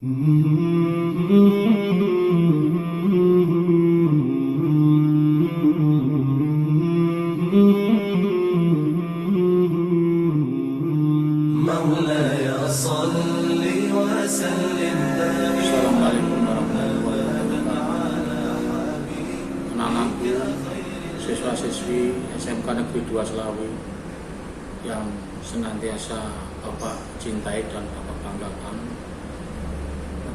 مولاي صل وسلم Assalamualaikum warahmatullahi wabarakatuh. Anak-anakku, siswa-siswi SMK Negeri 2 Selawi yang senantiasa Bapak cintai dan Bapak banggakan.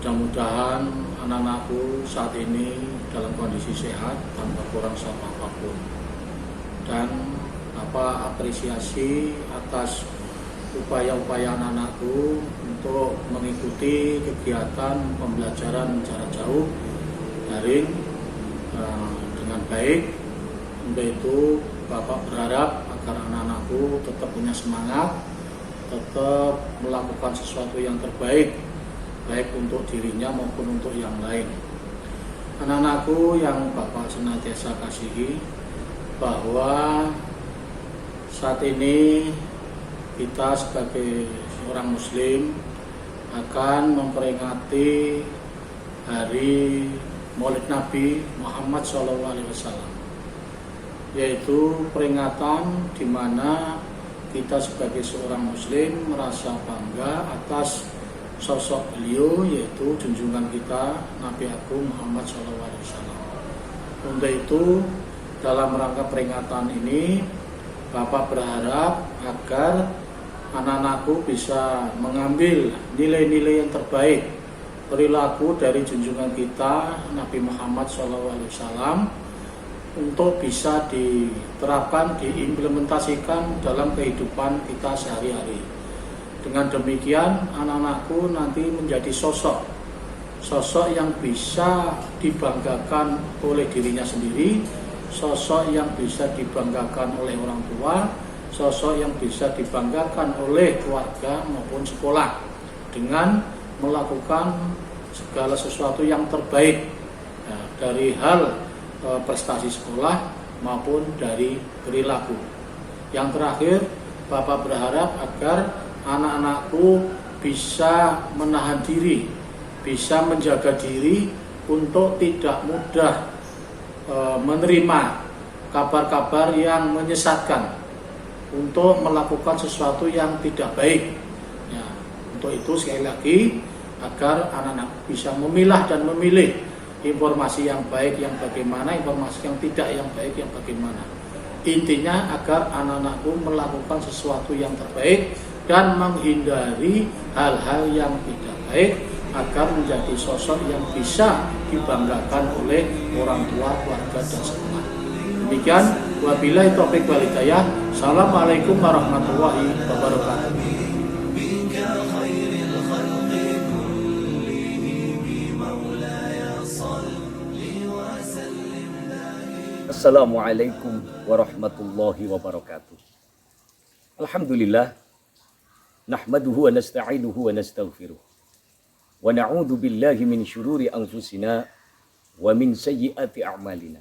Mudah-mudahan anak-anakku saat ini dalam kondisi sehat tanpa kurang satu apapun. Dan Bapak apresiasi atas upaya-upaya anak-anakku untuk mengikuti kegiatan pembelajaran jarak jauh daring dengan baik. Untuk itu Bapak berharap agar anak-anakku tetap punya semangat, tetap melakukan sesuatu yang terbaik, baik untuk dirinya maupun untuk yang lain. Anak-anakku yang Bapak senantiasa kasihi, bahwa saat ini kita sebagai seorang muslim akan memperingati hari Maulid Nabi Muhammad SAW, yaitu peringatan di mana kita sebagai seorang muslim merasa bangga atas sosok beliau, yaitu junjungan kita Nabi Agung Muhammad SAW. Untuk itu, dalam rangka peringatan ini, Bapak berharap agar anak-anakku bisa mengambil nilai-nilai yang terbaik, perilaku dari junjungan kita Nabi Muhammad SAW, untuk bisa diterapkan, diimplementasikan dalam kehidupan kita sehari-hari. Dengan demikian, anak-anakku nanti menjadi sosok yang bisa dibanggakan oleh dirinya sendiri, sosok yang bisa dibanggakan oleh orang tua, sosok yang bisa dibanggakan oleh keluarga maupun sekolah, dengan melakukan segala sesuatu yang terbaik, dari hal prestasi sekolah maupun dari perilaku. Yang terakhir, Bapak berharap agar anak-anakku bisa menahan diri, bisa menjaga diri untuk tidak mudah menerima kabar-kabar yang menyesatkan, untuk melakukan sesuatu yang tidak baik. Ya, untuk itu sekali lagi, agar anak-anak bisa memilah dan memilih informasi yang baik yang bagaimana, informasi yang tidak yang baik yang bagaimana. Intinya agar anak-anakku melakukan sesuatu yang terbaik dan menghindari hal-hal yang tidak baik, agar menjadi sosok yang bisa dibanggakan oleh orang tua, keluarga, dan sekolah. Demikian, wabillahi taufiq wal hidayah. Assalamualaikum warahmatullahi wabarakatuh. Assalamualaikum warahmatullahi wabarakatuh. Alhamdulillah, nahmaduhu wa nasta'inuhu wa nastaghfiruh. Wa na'udzu billahi min syururi anfusina wa min sayyiati a'malina.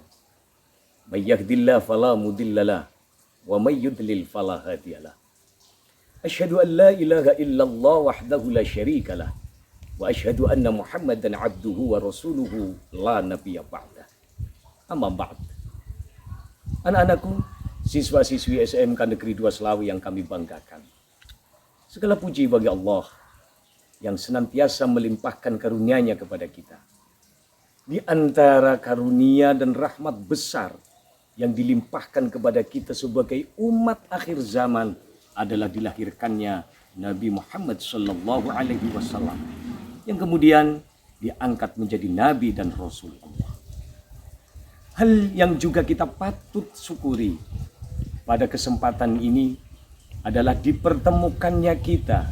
May yahdihillahu fala mudhillalah wa may yudlil fala hadiyalah. Asyhadu an la ilaha illallah wahdahu la syarikalah wa asyhadu anna Muhammadan 'abduhu wa rasuluhu la nabiyya ba'dah. Amma ba'd. Anak-anakku, siswa-siswi SMK Negeri 2 Selawi yang kami banggakan, segala puji bagi Allah yang senantiasa melimpahkan karunia-Nya kepada kita. Di antara karunia dan rahmat besar yang dilimpahkan kepada kita sebagai umat akhir zaman adalah dilahirkannya Nabi Muhammad SAW, yang kemudian diangkat menjadi Nabi dan Rasul Allah. Hal yang juga kita patut syukuri pada kesempatan ini adalah dipertemukannya kita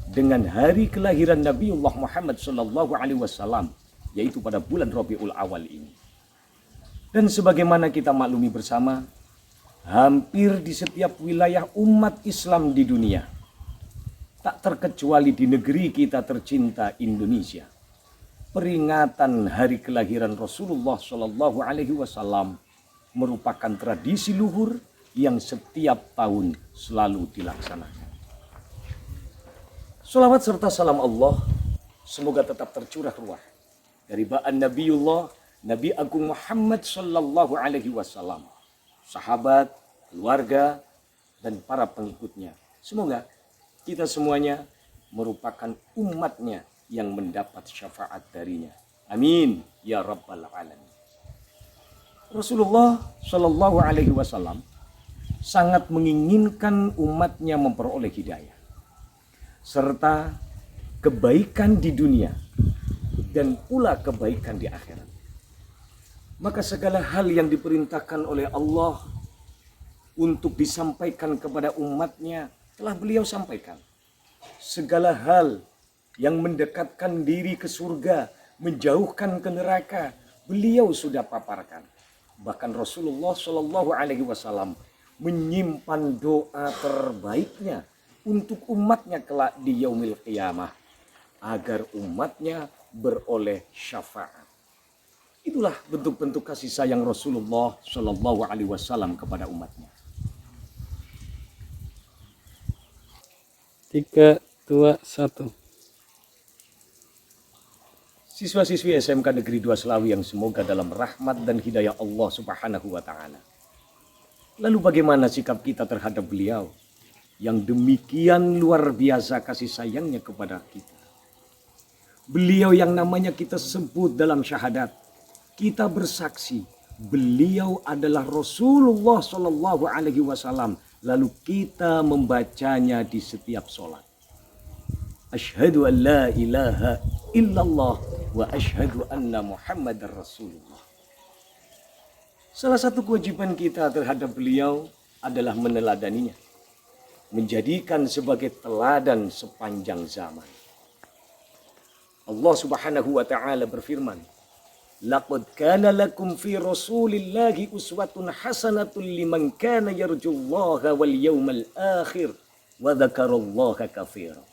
dengan hari kelahiran Nabiullah Muhammad SAW, yaitu pada bulan Rabiul Awal ini. Dan sebagaimana kita maklumi bersama, hampir di setiap wilayah umat Islam di dunia, tak terkecuali di negeri kita tercinta Indonesia, peringatan hari kelahiran Rasulullah SAW merupakan tradisi luhur yang setiap tahun selalu dilaksanakan. Salawat serta salam Allah semoga tetap tercurah ruah dari ba'an Nabiullah, Nabi Agung Muhammad sallallahu alaihi wasallam, sahabat, keluarga, dan para pengikutnya. Semoga kita semuanya merupakan umatnya yang mendapat syafaat darinya. Amin ya rabbal alamin. Rasulullah sallallahu alaihi wasallam sangat menginginkan umatnya memperoleh hidayah serta kebaikan di dunia dan pula kebaikan di akhirat. Maka segala hal yang diperintahkan oleh Allah untuk disampaikan kepada umatnya telah beliau sampaikan. Segala hal yang mendekatkan diri ke surga, menjauhkan ke neraka, beliau sudah paparkan. Bahkan Rasulullah Shallallahu Alaihi Wasallam menyimpan doa terbaiknya untuk umatnya kelak di yaumil qiyamah agar umatnya beroleh syafaat. Itulah bentuk-bentuk kasih sayang Rasulullah Shallallahu Alaihi Wasallam kepada umatnya. 3, 2, 1. Siswa-siswi SMK Negeri 2 Selawi yang semoga dalam rahmat dan hidayah Allah Subhanahu wa Ta'ala. Lalu bagaimana sikap kita terhadap beliau yang demikian luar biasa kasih sayangnya kepada kita? Beliau yang namanya kita sebut dalam syahadat, kita bersaksi beliau adalah Rasulullah Shallallahu Alaihi Wasallam. Lalu kita membacanya di setiap sholat. Asyhadu an la ilaha illallah wa asyhadu anna Muhammadar Rasulullah. Salah satu kewajiban kita terhadap beliau adalah meneladaninya, menjadikan sebagai teladan sepanjang zaman. Allah Subhanahu wa Ta'ala berfirman, laqad kana lakum fi rasulillahi uswatun hasanatun liman kana yarjullaha wal yawmal akhir wa dzakarallaha katsiran.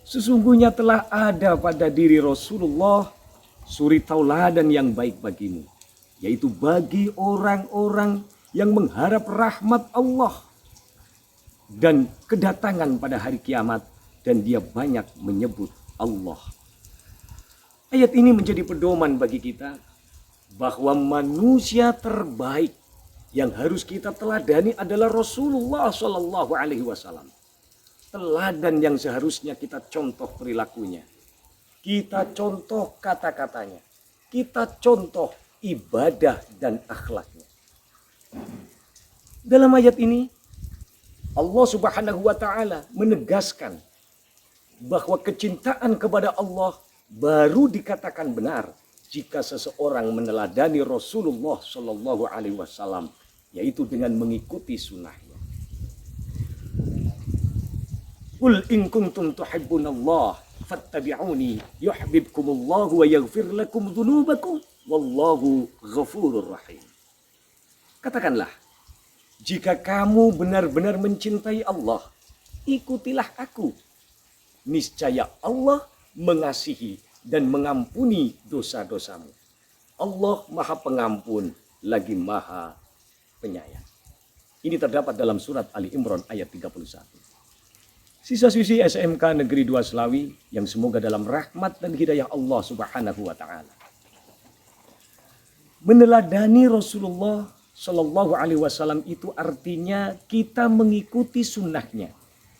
Sesungguhnya telah ada pada diri Rasulullah suri tauladan yang baik bagimu, yaitu bagi orang-orang yang mengharap rahmat Allah dan kedatangan pada hari kiamat, dan dia banyak menyebut Allah. Ayat ini menjadi pedoman bagi kita bahwa manusia terbaik yang harus kita teladani adalah Rasulullah Shallallahu Alaihi Wasallam. Teladan yang seharusnya kita contoh perilakunya, kita contoh kata-katanya, kita contoh ibadah dan akhlaknya. Dalam ayat ini Allah Subhanahu wa Ta'ala menegaskan bahwa kecintaan kepada Allah baru dikatakan benar jika seseorang meneladani Rasulullah Shallallahu Alaihi Wasallam, yaitu dengan mengikuti sunnahnya. Qul in kuntum tuhibbunallah fattabi'uni yuhibbukumullahu wa yaghfir lakum dzunubakum wallahu ghafurur rahim. Katakanlah, jika kamu benar-benar mencintai Allah, ikutilah aku. Niscaya Allah mengasihi dan mengampuni dosa-dosamu. Allah Maha Pengampun lagi Maha Penyayang. Ini terdapat dalam surat Ali Imran ayat 31. Siswa-siswi SMK Negeri 2 Selawi yang semoga dalam rahmat dan hidayah Allah Subhanahu wa Ta'ala. Meneladani Rasulullah Shallallahu Alaihi Wasallam itu artinya kita mengikuti sunnahnya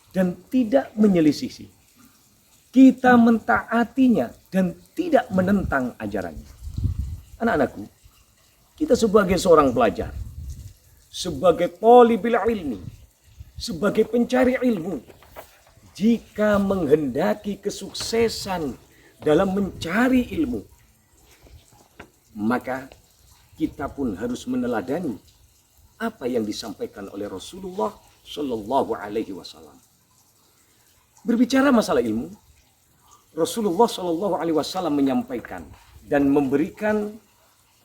dan tidak menyelisih. Kita mentaatinya dan tidak menentang ajarannya. Anak-anakku, kita sebagai seorang pelajar, sebagai thalibil ilmi, sebagai pencari ilmu, jika menghendaki kesuksesan dalam mencari ilmu, maka kita pun harus meneladani apa yang disampaikan oleh Rasulullah Shallallahu Alaihi Wasallam. Berbicara masalah ilmu, Rasulullah Shallallahu Alaihi Wasallam menyampaikan dan memberikan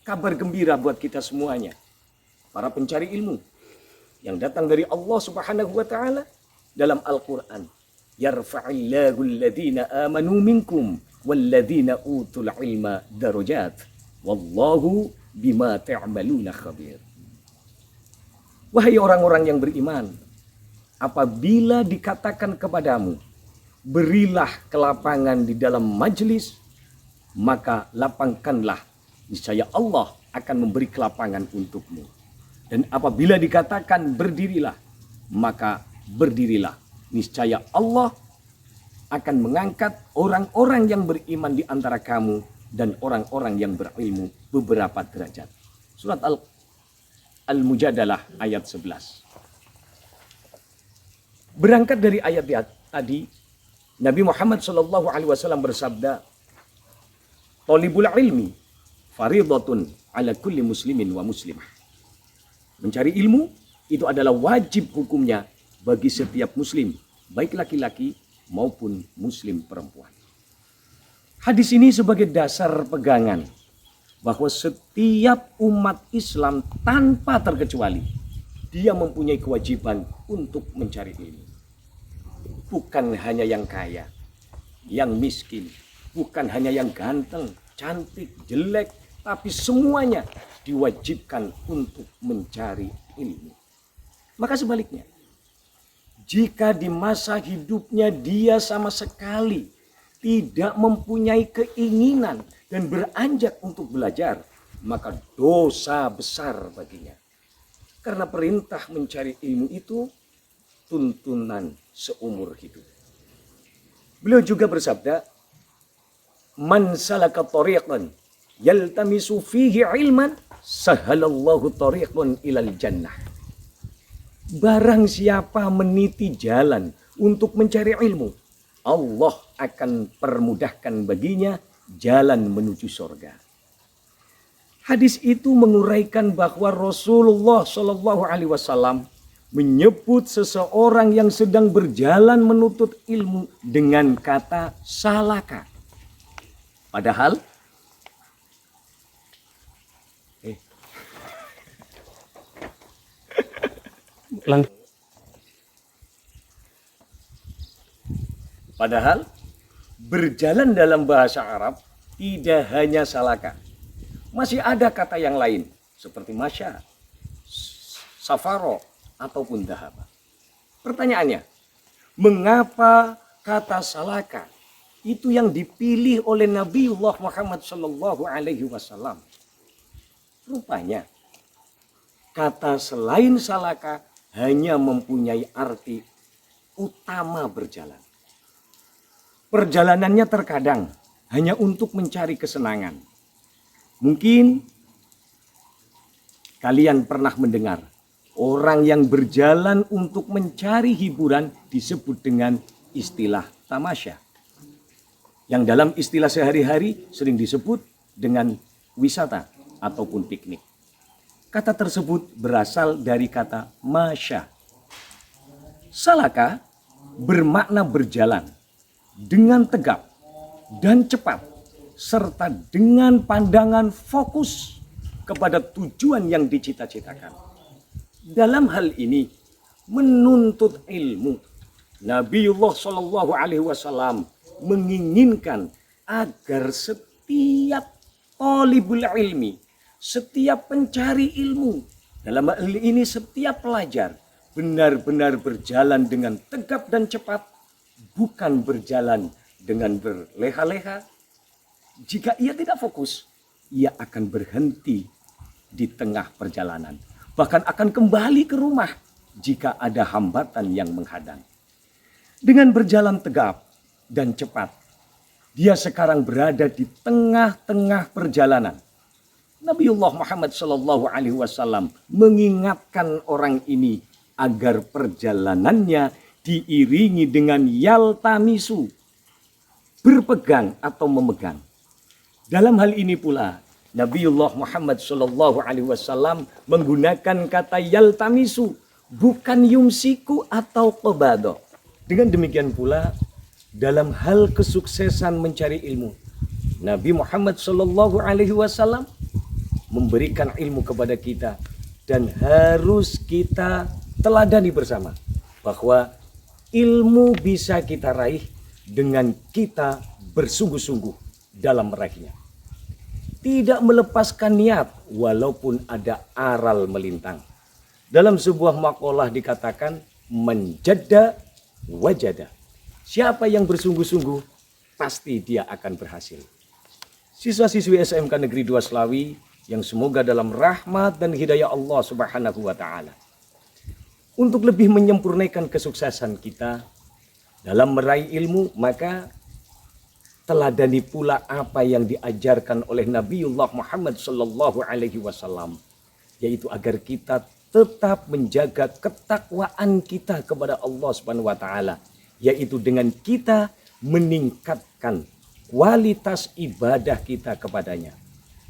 kabar gembira buat kita semuanya, para pencari ilmu yang datang dari Allah Subhanahu Wa Taala dalam Al-Quran. Yarfa'illahu alladhina amanu minkum walladhina utul ilma darajat wallahu bima ta'maluna khabir. Wahai orang-orang yang beriman, apabila dikatakan kepadamu berilah kelapangan di dalam majelis, maka lapangkanlah, niscaya Allah akan memberi kelapangan untukmu. Dan apabila dikatakan berdirilah, maka berdirilah, niscaya Allah akan mengangkat orang-orang yang beriman di antara kamu dan orang-orang yang berilmu beberapa derajat. Surat Al-Mujadalah ayat 11. Berangkat dari ayat tadi, Nabi Muhammad SAW bersabda, "Talibul ilmi faridatun ala kulli muslimin wa muslimah." Mencari ilmu itu adalah wajib hukumnya bagi setiap muslim, baik laki-laki maupun muslim perempuan. Hadis ini sebagai dasar pegangan bahwa setiap umat Islam tanpa terkecuali dia mempunyai kewajiban untuk mencari ilmu. Bukan hanya yang kaya, yang miskin, bukan hanya yang ganteng, cantik, jelek, tapi semuanya diwajibkan untuk mencari ilmu. Maka sebaliknya, jika di masa hidupnya dia sama sekali tidak mempunyai keinginan dan beranjak untuk belajar, maka dosa besar baginya. Karena perintah mencari ilmu itu tuntunan seumur hidup. Beliau juga bersabda, "Man salaka tariqan yaltamisu fihi ilman, sahalallahu tariqan ilal jannah." Barang siapa meniti jalan untuk mencari ilmu, Allah akan permudahkan baginya jalan menuju surga. Hadis itu menguraikan bahwa Rasulullah SAW menyebut seseorang yang sedang berjalan menuntut ilmu dengan kata salaka. Padahal berjalan dalam bahasa Arab tidak hanya salaka. Masih ada kata yang lain seperti masya, safaro, ataupun dahaba. Pertanyaannya, mengapa kata salaka itu yang dipilih oleh Nabiullah Muhammad SAW? Rupanya kata selain salaka hanya mempunyai arti utama berjalan. Perjalanannya terkadang hanya untuk mencari kesenangan. Mungkin kalian pernah mendengar orang yang berjalan untuk mencari hiburan disebut dengan istilah tamasya. Yang dalam istilah sehari-hari sering disebut dengan wisata ataupun piknik. Kata tersebut berasal dari kata masya. Salaka bermakna berjalan dengan tegap dan cepat serta dengan pandangan fokus kepada tujuan yang dicita-citakan. Dalam hal ini menuntut ilmu, Nabiullah SAW menginginkan agar setiap talibul ilmi, setiap pencari ilmu, dalam hal ini setiap pelajar, benar-benar berjalan dengan tegap dan cepat, bukan berjalan dengan berleha-leha. Jika ia tidak fokus, ia akan berhenti di tengah perjalanan. Bahkan akan kembali ke rumah jika ada hambatan yang menghadang. Dengan berjalan tegap dan cepat, dia sekarang berada di tengah-tengah perjalanan. Nabiullah Muhammad SAW mengingatkan orang ini agar perjalanannya diiringi dengan yaltamisu, berpegang atau memegang. Dalam hal ini pula Nabiullah Muhammad SAW menggunakan kata yaltamisu, bukan yumsiku atau qabado. Dengan demikian pula dalam hal kesuksesan mencari ilmu, Nabi Muhammad SAW memberikan ilmu kepada kita dan harus kita teladani bersama bahwa ilmu bisa kita raih dengan kita bersungguh-sungguh dalam meraihnya. Tidak melepaskan niat walaupun ada aral melintang. Dalam sebuah makalah dikatakan menjada wajada. Siapa yang bersungguh-sungguh, pasti dia akan berhasil. Siswa-siswi SMK Negeri 2 Slawi yang semoga dalam rahmat dan hidayah Allah Subhanahu wa Ta'ala, untuk lebih menyempurnakan kesuksesan kita dalam meraih ilmu, maka teladani pula apa yang diajarkan oleh Nabiullah Muhammad sallallahu alaihi wasallam, yaitu agar kita tetap menjaga ketakwaan kita kepada Allah Subhanahu wa Ta'ala, yaitu dengan kita meningkatkan kualitas ibadah kita kepadanya.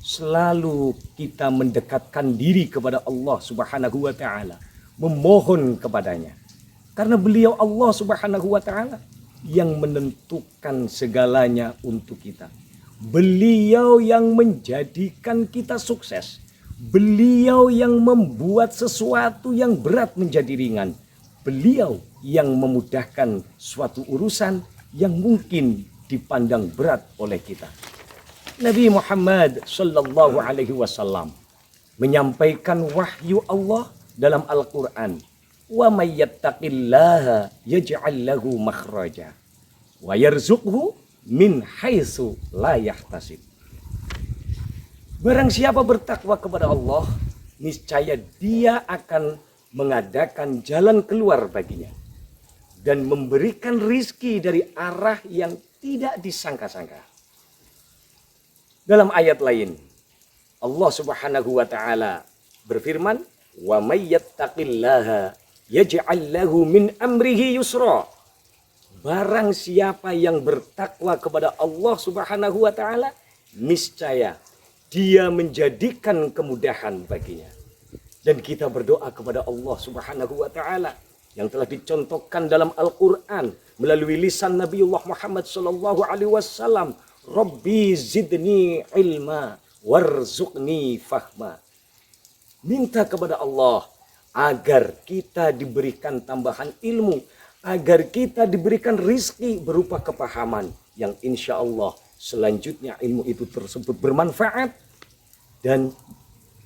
Selalu kita mendekatkan diri kepada Allah Subhanahu wa Ta'ala, memohon kepadanya. Karena beliau Allah Subhanahu wa Ta'ala yang menentukan segalanya untuk kita. Beliau yang menjadikan kita sukses. Beliau yang membuat sesuatu yang berat menjadi ringan. Beliau yang memudahkan suatu urusan yang mungkin dipandang berat oleh kita. Nabi Muhammad sallallahu alaihi wasallam menyampaikan wahyu Allah dalam Al-Quran. Wa may yattaqillaha yaj'al lahu makhraja wa yarzuqhu min haitsu la yahtasib. Barang siapa bertakwa kepada Allah, niscaya dia akan mengadakan jalan keluar baginya dan memberikan rizki dari arah yang tidak disangka-sangka. Dalam ayat lain, Allah Subhanahu wa Ta'ala berfirman, wa may yattaqillaha yaj'al lahu min amrihi yusra. Barang siapa yang bertakwa kepada Allah Subhanahu wa Ta'ala, niscaya dia menjadikan kemudahan baginya. Dan kita berdoa kepada Allah Subhanahu wa Ta'ala yang telah dicontohkan dalam Al-Quran melalui lisan Nabiullah Muhammad sallallahu alaihi wasallam, Rabbi zidni ilma warzuqni fahma. Minta kepada Allah agar kita diberikan tambahan ilmu, agar kita diberikan rizki berupa kepahaman yang insya Allah selanjutnya ilmu itu tersebut bermanfaat dan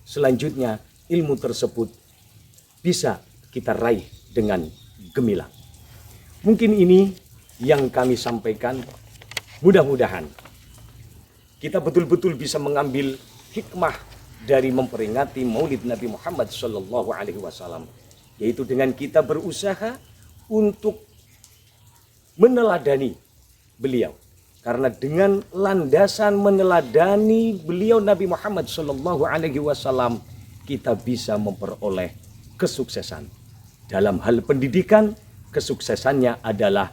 selanjutnya ilmu tersebut bisa kita raih dengan gemilang. Mungkin ini yang kami sampaikan. Mudah-mudahan kita betul-betul bisa mengambil hikmah dari memperingati Maulid Nabi Muhammad sallallahu alaihi wasallam, yaitu dengan kita berusaha untuk meneladani beliau. Karena dengan landasan meneladani beliau Nabi Muhammad sallallahu alaihi wasallam, kita bisa memperoleh kesuksesan. Dalam hal pendidikan, kesuksesannya adalah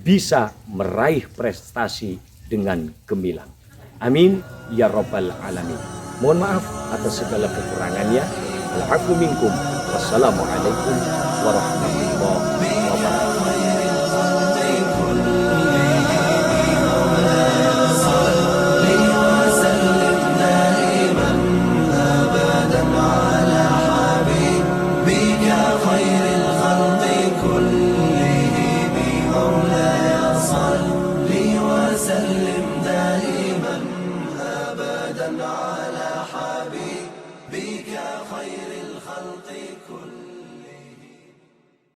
bisa meraih prestasi dengan gemilang. Amin ya rabbal alamin. Mohon maaf atas segala kekurangannya. Al-'afwu minkum. Wassalamualaikum warahmatullahi wabarakatuh. وسلم دائما أبدا على حبيبك خير